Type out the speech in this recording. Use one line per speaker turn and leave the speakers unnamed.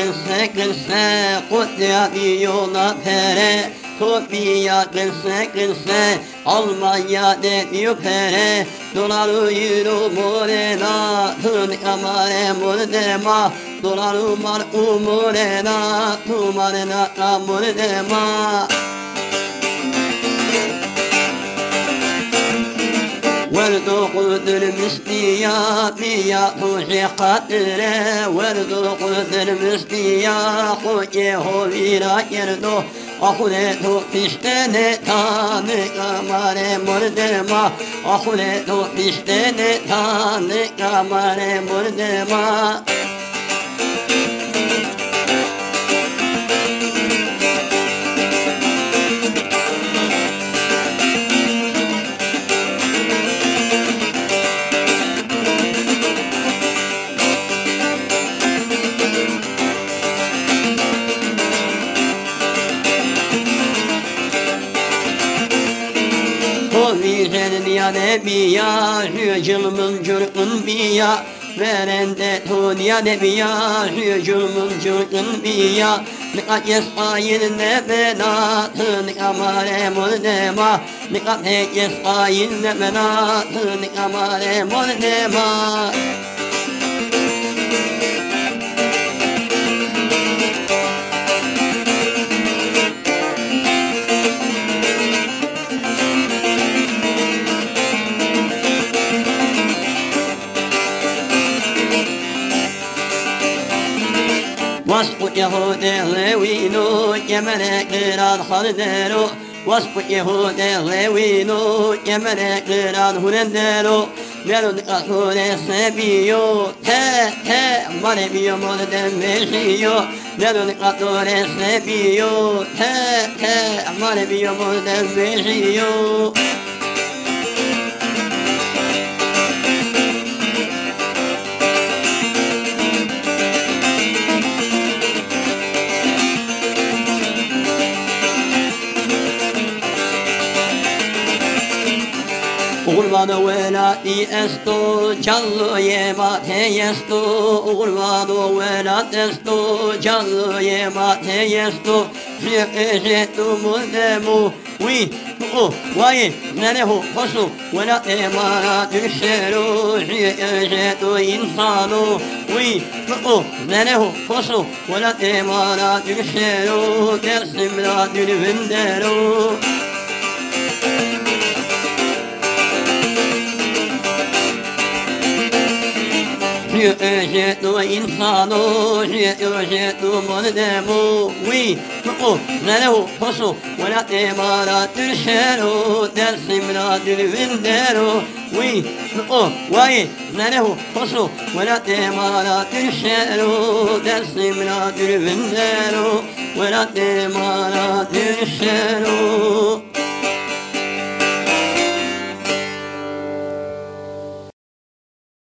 kılse kılse kutluya bir yola pere Topiya kılse Almanya dediyor pere Doları euro morena Tın amare mordema Doları marku morena Tumarena mordema ورد قدر المسلية بيا خوشي قدره ورد قدر المسلية خوشي هويرا يردو أخذتو بشتني تاني كمار مردما أخذتو بشتني تاني كمار مردما Ya nebiya, hücumun cürkün biya Verende tun ya nebiya, hücumun cürkün biya Nikat yesayın nebenatın amare muldema Nikat yesayın nebenatın amare muldema واسقط يهود لوينو يمنك راد خردرو واسقط يهود لوينو يمنك راد هندرو بيرد أخور سبيو تا ماني بيو مولد مشيو بيرد أخور سبيو تا ماني بيو مولد مشيو Urvado velati esto, callo yemate esto, urvado velati esto, callo yemate esto, tu muldemu, oui, vay, nerehu, hosu, velati mara düşeru, tu insanu, oui, nerehu, hosu, velati mara düşeru, dersimla dülvünderu. tu insanu, tu muldemu, oui, nerehu, hosu, velati mara düşeru, dersimla dülvünderu, oui, vay, nerehu, hosu, velati mara düşeru, dersimla dülvünderu, velati mara düşeru.